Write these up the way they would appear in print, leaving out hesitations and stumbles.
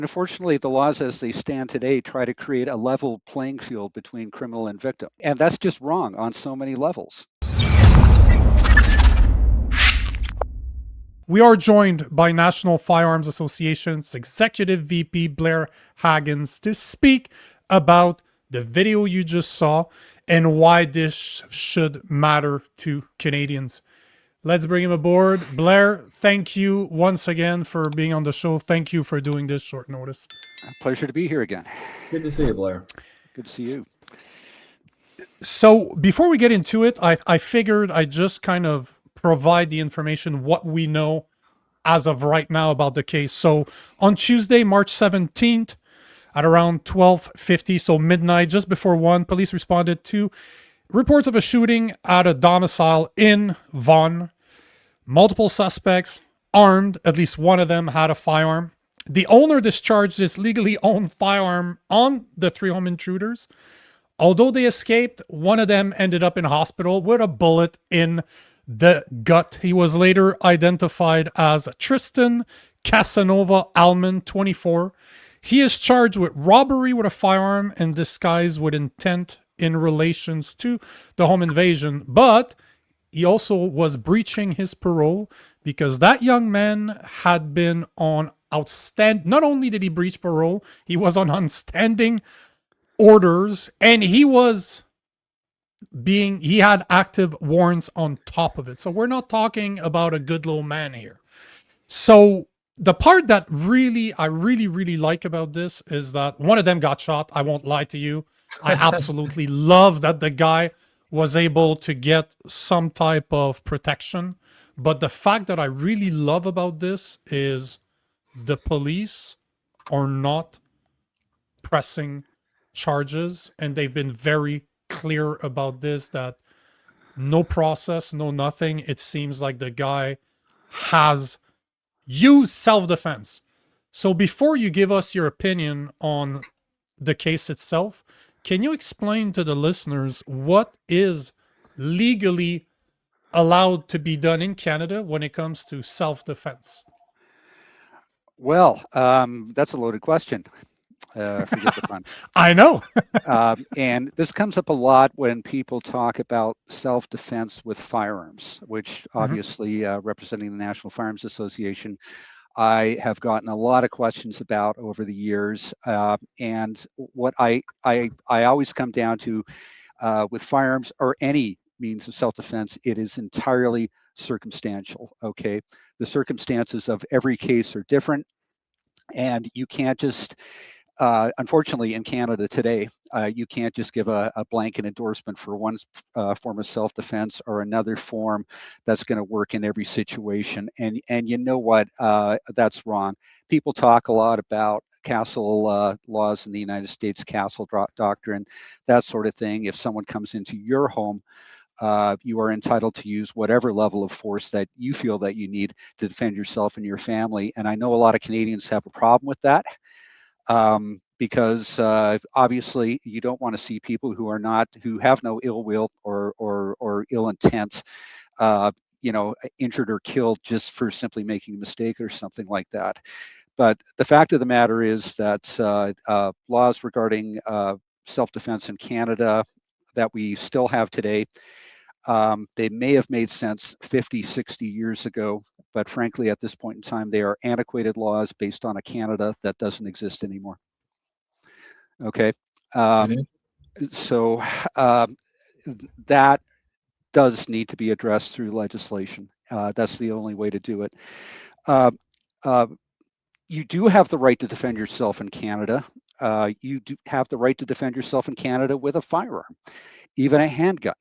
Unfortunately, the laws as they stand today try to create a level playing field between criminal and victim. And that's just wrong on so many levels. We are joined by National Firearms Association's Executive VP Blair Hagen to speak about the video you just saw and why this should matter to Canadians. Let's bring him aboard. Blair, thank you once again for being on the show. Thank you for doing this short notice. A pleasure to be here again. Good to see you, Blair. Good to see you. So before we get into it, I figured I'd just kind of provide the information, what we know as of right now about the case. So on Tuesday, March 17th, at around 12:50, so midnight, just before 1, police responded to reports of a shooting at a domicile in Vaughan. Multiple suspects, armed, at least one of them had a firearm. The owner discharged his legally owned firearm on the 3 home intruders. Although they escaped, one of them ended up in hospital with a bullet in the gut. He was later identified as Trestin Cassanova-Alman, 24. He is charged with robbery with a firearm and disguise with intent in relations to the home invasion, but he also was breaching his parole because that young man had been on outstanding. Not only did he breach parole, he was on outstanding orders, and he had active warrants on top of it. So we're not talking about a good little man here. So the part that I really like about this is that one of them got shot. I won't lie to you. I absolutely love that the guy was able to get some type of protection. But the fact that I really love about this is the police are not pressing charges, and they've been very clear about this, that no process, no nothing. It seems like the guy has used self-defense. So before you give us your opinion on the case itself, can you explain to the listeners what is legally allowed to be done in Canada when it comes to self-defense? Well, that's a loaded question. Forgive the pun. I know. And this comes up a lot when people talk about self-defense with firearms, which obviously representing the National Firearms Association, I have gotten a lot of questions about over the years. And what I always come down to with firearms or any means of self-defense, it is entirely circumstantial. Okay, the circumstances of every case are different, and you can't just unfortunately, in Canada today, you can't just give a blanket endorsement for one form of self-defense or another form that's going to work in every situation. And you know what? That's wrong. People talk a lot about Castle laws in the United States, Castle Doctrine, that sort of thing. If someone comes into your home, you are entitled to use whatever level of force that you feel that you need to defend yourself and your family. And I know a lot of Canadians have a problem with that. Because obviously you don't want to see people who have no ill will or ill intent, injured or killed just for simply making a mistake or something like that. But the fact of the matter is that laws regarding self-defense in Canada that we still have today, they may have made sense 50, 60 years ago, but frankly, at this point in time, they are antiquated laws based on a Canada that doesn't exist anymore. Okay. So that does need to be addressed through legislation. That's the only way to do it. You do have the right to defend yourself in Canada. You do have the right to defend yourself in Canada with a firearm, even a handgun.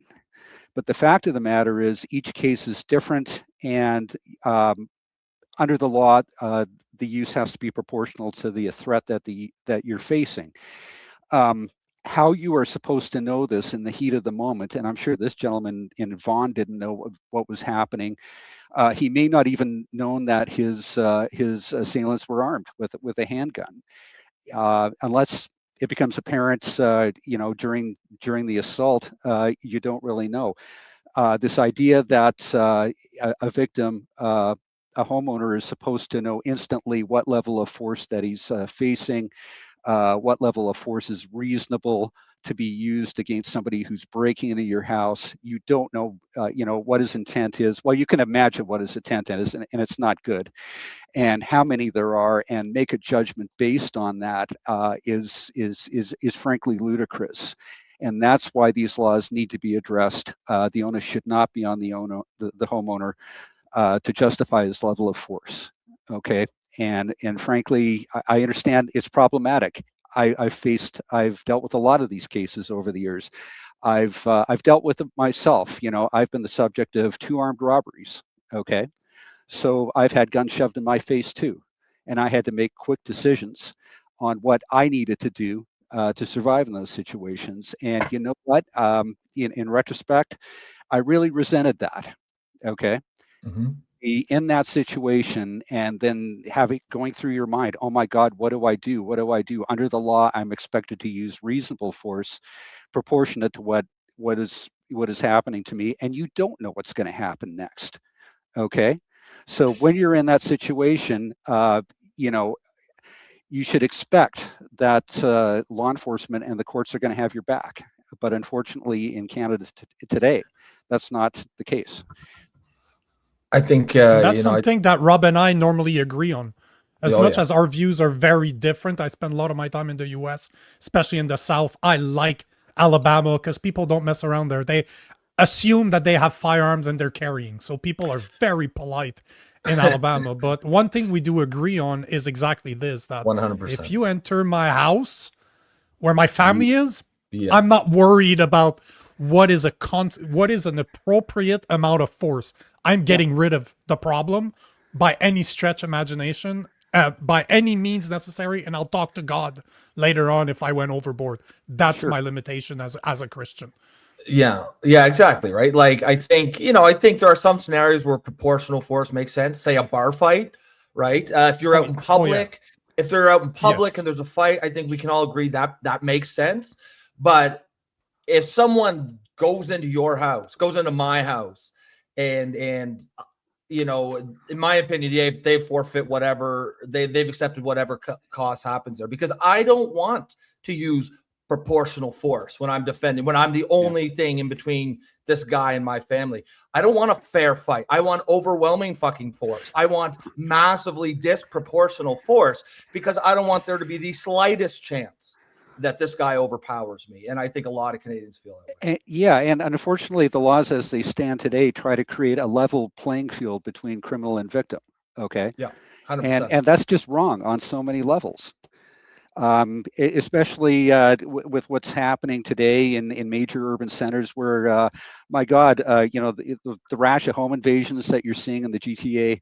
But the fact of the matter is each case is different, and under the law, the use has to be proportional to the threat that you're facing. How you are supposed to know this in the heat of the moment, and I'm sure this gentleman in Vaughan didn't know what was happening. He may not even known that his assailants were armed with a handgun, unless it becomes apparent, during the assault. You don't really know. This idea that a victim a homeowner is supposed to know instantly what level of force that he's facing, what level of force is reasonable to be used against somebody who's breaking into your house. You don't know, what his intent is. Well, you can imagine what his intent is, and it's not good. And how many there are, and make a judgment based on that is frankly ludicrous. And that's why these laws need to be addressed. The onus should not be on the homeowner to justify his level of force. Okay, and frankly, I understand it's problematic. I've dealt with a lot of these cases over the years. I've dealt with them myself. I've been the subject of 2 armed robberies. Okay, so I've had guns shoved in my face too, and I had to make quick decisions on what I needed to do to survive in those situations. And you know what? In retrospect, I really resented that. Okay, Mm-hmm. be in that situation and then going through your mind, oh my God, what do I do? What do I do? Under the law, I'm expected to use reasonable force proportionate to what is happening to me, and you don't know what's going to happen next. Okay, so when you're in that situation, you should expect that law enforcement and the courts are going to have your back. But unfortunately, in Canada today, that's not the case. I think And that's something that Rob and I normally agree on. As much yeah. as our views are very different, I spend a lot of my time in the US, especially in the South. I like Alabama because people don't mess around there. They assume that they have firearms and they're carrying. So people are very polite in Alabama. But one thing we do agree on is exactly this, that 100%. if you enter my house where my family is, Yeah. I'm not worried about what is an appropriate amount of force. I'm getting rid of the problem by any stretch imagination, by any means necessary, and I'll talk to God later on if I went overboard. That's Sure. my limitation as a Christian. Yeah, exactly, right? Like, I think there are some scenarios where proportional force makes sense. Say a bar fight, right? If you're out in public, if they're out in public and there's a fight, I think we can all agree that that makes sense. But if someone goes into your house, goes into my house, and in my opinion, they forfeit whatever they've accepted, whatever cost happens there, because I don't want to use proportional force when I'm defending, when I'm the only thing in between this guy and my family. I don't want a fair fight. I want overwhelming fucking force. I want massively disproportional force, because I don't want there to be the slightest chance that this guy overpowers me. And I think a lot of Canadians feel that way. And unfortunately, the laws as they stand today try to create a level playing field between criminal and victim. Okay. Yeah, 100%. And that's just wrong on so many levels. Especially with what's happening today in major urban centers where, my God, the rash of home invasions that you're seeing in the GTA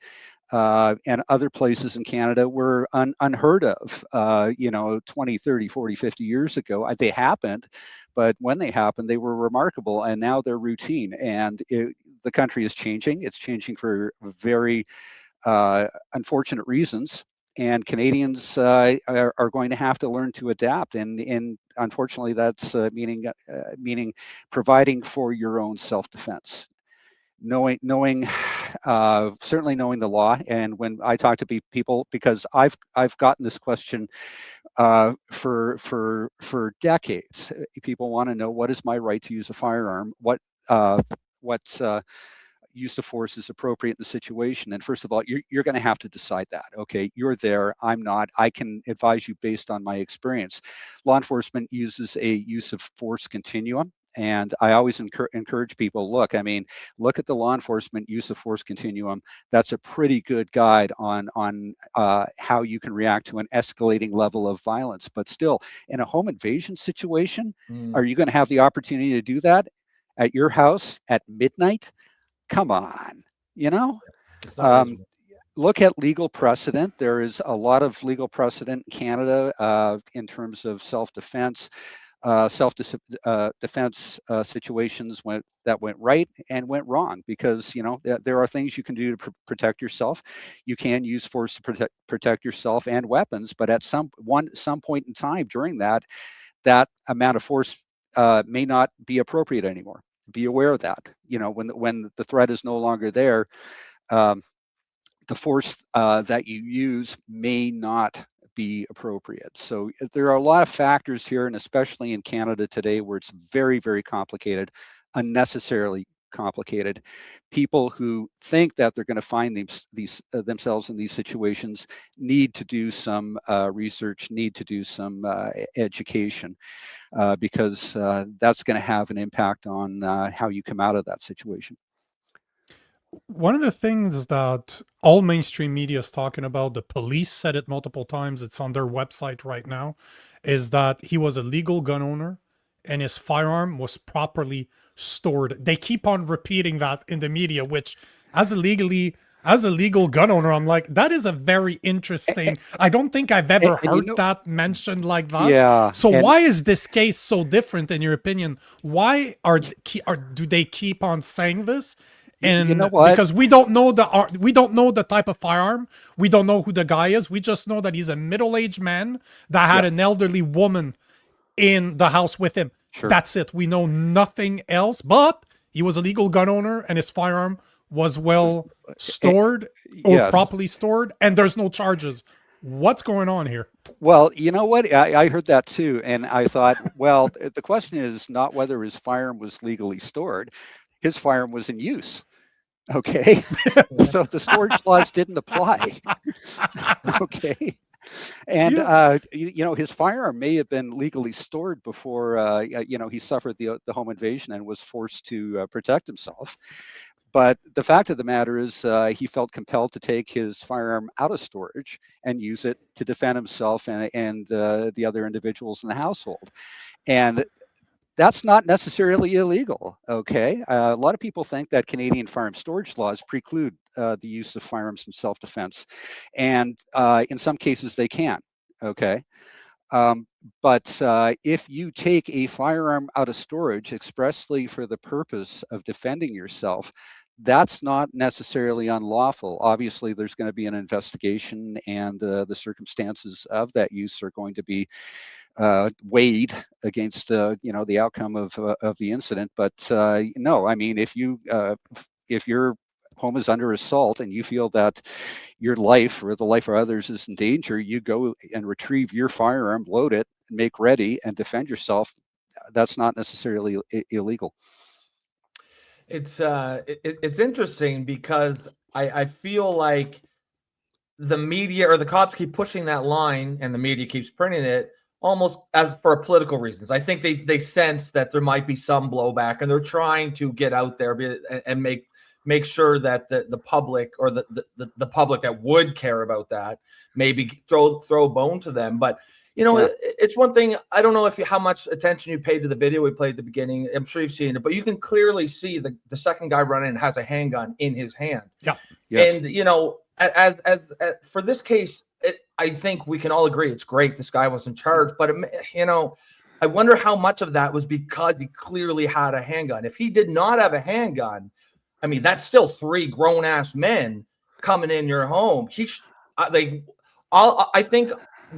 and other places in Canada were unheard of, 20, 30, 40, 50 years ago. They happened, but when they happened, they were remarkable, and now they're routine. And the country is changing. It's changing for very unfortunate reasons. And Canadians are going to have to learn to adapt, and unfortunately, that's meaning providing for your own self-defense, knowing certainly knowing the law. And when I talk to people, because I've gotten this question for decades, people want to know, what is my right to use a firearm? What use of force is appropriate in the situation. And first of all, you're going to have to decide that. Okay, you're there, I'm not. I can advise you based on my experience. Law enforcement uses a use of force continuum. And I always encourage people, look at the law enforcement use of force continuum. That's a pretty good guide on how you can react to an escalating level of violence. But still, in a home invasion situation, are you going to have the opportunity to do that at your house at midnight? Come on, look at legal precedent. There is a lot of legal precedent in Canada in terms of self-defense, defense situations that went right and went wrong, because there are things you can do to protect yourself. You can use force to protect yourself and weapons, but at some point in time during that amount of force may not be appropriate anymore. Be aware of that. When the threat is no longer there. the force that you use may not be appropriate. So there are a lot of factors here, and especially in Canada today, where it's very, very complicated, unnecessarily complicated. People who think that they're going to find themselves in these situations need to do some research, need to do some education, because that's going to have an impact on how you come out of that situation. One of the things that all mainstream media is talking about, the police said it multiple times, it's on their website right now, is that he was a legal gun owner and his firearm was properly stored. They keep on repeating that in the media, which as a legal gun owner, I'm like, that is a very interesting. I don't think I've ever heard that mentioned like that. Yeah. So why is this case so different in your opinion? Why do they keep on saying this? And you know what? Because we don't know the type of firearm, we don't know who the guy is. We just know that he's a middle-aged man that had an elderly woman in the house with him. Sure. That's it. We know nothing else. But he was a legal gun owner, and his firearm was well stored or properly stored, and there's no charges. What's going on here? Well, you know what? I heard that too, and I thought, well, the question is not whether his firearm was legally stored. His firearm was in use. Okay, so the storage laws didn't apply. Okay, and his firearm may have been legally stored before he suffered the home invasion and was forced to protect himself. But the fact of the matter is, he felt compelled to take his firearm out of storage and use it to defend himself and the other individuals in the household, and that's not necessarily illegal, okay? A lot of people think that Canadian firearm storage laws preclude the use of firearms in self-defense, and in some cases they can, okay? But if you take a firearm out of storage expressly for the purpose of defending yourself, that's not necessarily unlawful. Obviously, there's going to be an investigation, and the circumstances of that use are going to be weighed against the outcome of the incident. But no, I mean, if your home is under assault and you feel that your life or the life of others is in danger, you go and retrieve your firearm, load it, make ready, and defend yourself. That's not necessarily illegal. It's interesting because I feel like the media or the cops keep pushing that line, and the media keeps printing it almost as for political reasons. I think they sense that there might be some blowback, and they're trying to get out there and make sure that the public or the public that would care about that maybe throw a bone to them. But it's one thing. I don't know how much attention you paid to the video we played at the beginning. I'm sure you've seen it, but you can clearly see the second guy running has a handgun in his hand. Yeah. Yes. And as for this case, I think we can all agree it's great this guy was in charge, but I wonder how much of that was because he clearly had a handgun. If he did not have a handgun, I mean, that's still 3 grown-ass men coming in your home. I think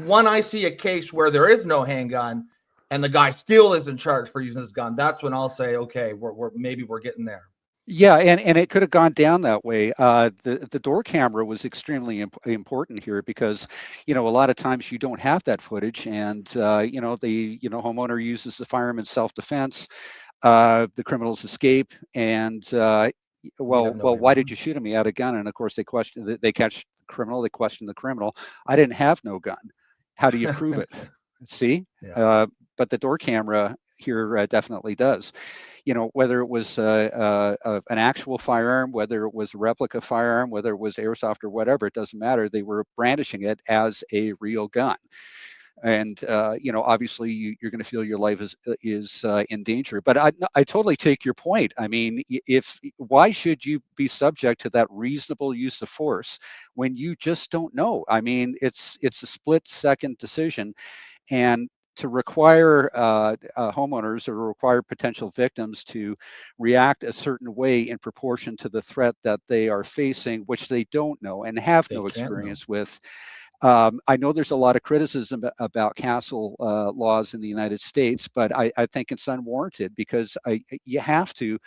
when I see a case where there is no handgun and the guy still is in charge for using his gun, that's when I'll say, okay, we're getting there. Yeah, and it could have gone down that way. The door camera was extremely important here because, a lot of times you don't have that footage, and the homeowner uses the firearm in self-defense. The criminals escape, and why did you shoot him? He had a gun, and of course they catch the criminal. They question the criminal. I didn't have no gun. How do you prove it? See, but the door camera here definitely does. Whether it was an actual firearm, whether it was a replica firearm, whether it was airsoft or whatever, it doesn't matter. They were brandishing it as a real gun. And, obviously you're going to feel your life is in danger. But I totally take your point. I mean, why should you be subject to that reasonable use of force when you just don't know? I mean, it's a split-second decision. And to require homeowners or require potential victims to react a certain way in proportion to the threat that they are facing, which they don't know and have no experience with. I know there's a lot of criticism about Castle laws in the United States, but I think it's unwarranted because you have to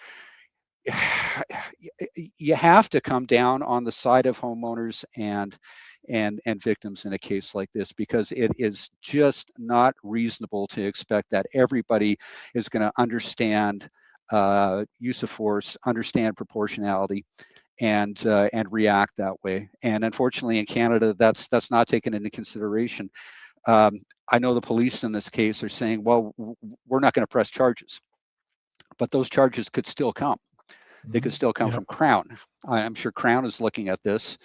you have to come down on the side of homeowners and victims in a case like this, because it is just not reasonable to expect that everybody is going to understand use of force, understand proportionality, and react that way. And unfortunately, in Canada, that's not taken into consideration. I know the police in this case are saying, well, we're not going to press charges, but those charges could still come. They could still come from Crown. I'm sure Crown is looking at this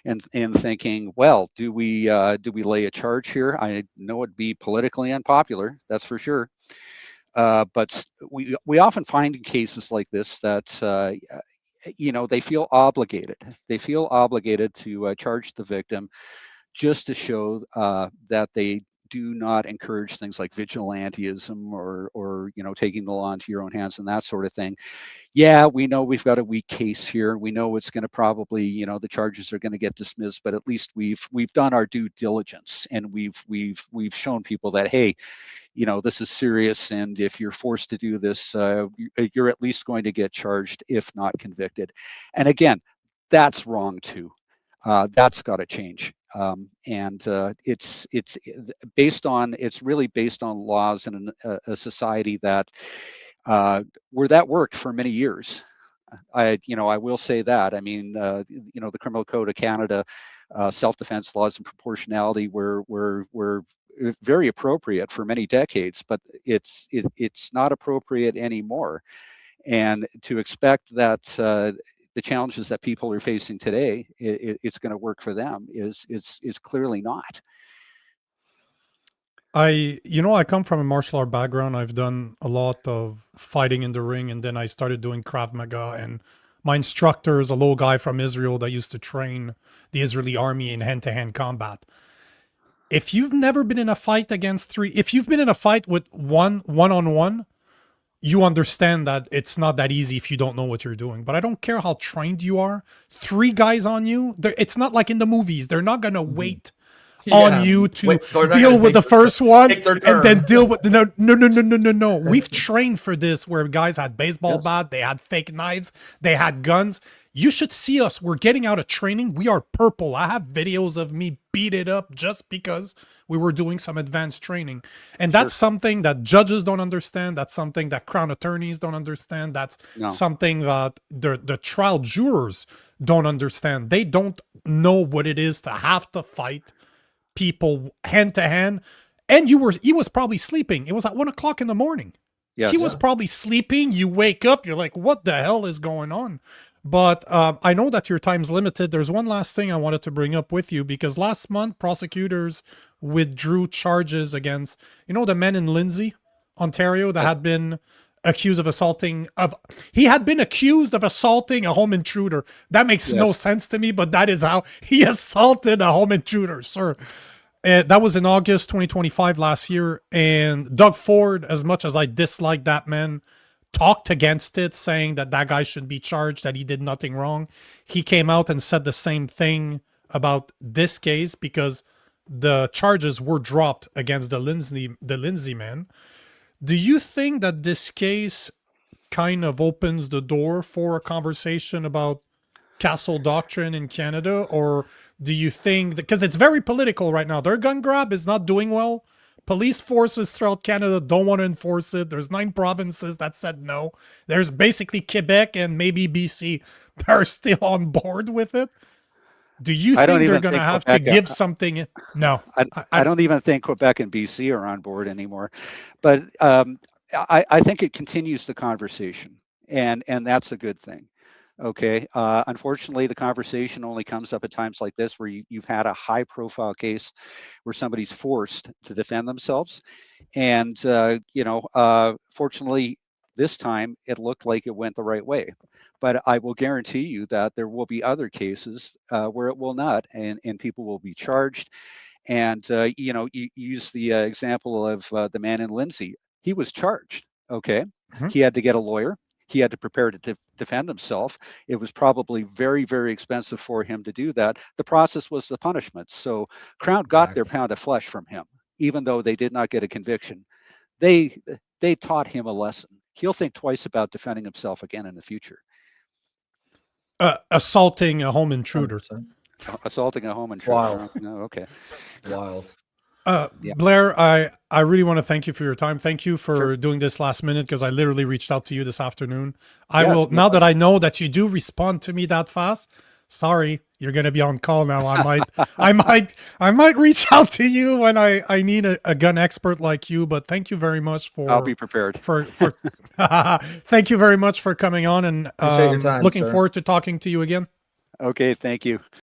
and thinking, well, do we lay a charge here? I know it'd be politically unpopular, that's for sure. But we often find in cases like this that they feel obligated. They feel obligated to charge the victim, just to show that they do not encourage things like vigilantism or taking the law into your own hands and that sort of thing. Yeah, we know we've got a weak case here. We know it's going to probably, the charges are going to get dismissed, but at least we've done our due diligence, and we've shown people that, hey, this is serious, and if you're forced to do this, you're at least going to get charged, if not convicted. And again, that's wrong too. That's got to change. And it's really based on laws in a society that where that worked for many years. I will say that. I mean, the Criminal Code of Canada, self-defense laws and proportionality were very appropriate for many decades, but it's not appropriate anymore. And to expect that the challenges that people are facing today, it's going to work for them is clearly not. I come from a martial art background. I've done a lot of fighting in the ring, and then I started doing Krav Maga. And my instructor is a little guy from Israel that used to train the Israeli army in hand-to-hand combat. If you've never been in a fight against three, if you've been in a fight with one-on-one, you understand that it's not that easy if you don't know what you're doing. But I don't care how trained you are. Three guys on you, it's not like in the movies. They're not going to wait on you to deal with the first one and then deal with no. We've trained for this, where guys had baseball bat, they had fake knives, they had guns. You should see us. We're getting out of training. We are purple. I have videos of me beat it up just because we were doing some advanced training. And that's something that judges don't understand. That's something that Crown attorneys don't understand. That's something that the trial jurors don't understand. They don't know what it is to have to fight people hand to hand. And he was probably sleeping. It was at 1 o'clock in the morning. He was probably sleeping. You wake up, you're like, what the hell is going on? But I know that your time's limited. There's one last thing I wanted to bring up with you, because last month prosecutors withdrew charges against, the man in Lindsay, Ontario, that had been accused of assaulting a home intruder. That makes no sense to me, but that is how he assaulted a home intruder, sir. That was in August 2025 last year. And Doug Ford, as much as I dislike that man, talked against it, saying that guy should be charged, that he did nothing wrong. He came out and said the same thing about this case, because the charges were dropped against the Lindsay man. Do you think that this case kind of opens the door for a conversation about Castle Doctrine in Canada? Or do you think that, because it's very political right now, their gun grab is not doing well. Police forces throughout Canada don't want to enforce it. There's 9 provinces that said no. There's basically Quebec and maybe BC that are still on board with it. Do you think they're going to have to give something? No. I don't even think Quebec and BC are on board anymore. But I think it continues the conversation, and that's a good thing. Okay. Unfortunately, the conversation only comes up at times like this, where you've had a high-profile case where somebody's forced to defend themselves, and fortunately, this time it looked like it went the right way. But I will guarantee you that there will be other cases where it will not, and people will be charged. And you use the example of the man in Lindsay. He was charged. Okay, he had to get a lawyer. He had to prepare to defend himself. It was probably very, very expensive for him to do that. The process was the punishment. So Crown got their pound of flesh from him, even though they did not get a conviction. They taught him a lesson. He'll think twice about defending himself again in the future. assaulting a home intruder. 100%. Assaulting a home intruder. Wild. No, okay. Wild. Yeah. Blair, I really want to thank you for your time. Thank you for Sure. doing this last minute, because I literally reached out to you this afternoon. I Yeah, will, no now that I know that you do respond to me that fast, sorry, you're going to be on call now. I might reach out to you when I need a gun expert like you, but thank you very much for, I'll be prepared. for thank you very much for coming on, and Appreciate your time, looking sir. forward to talking to you again. Okay, thank you.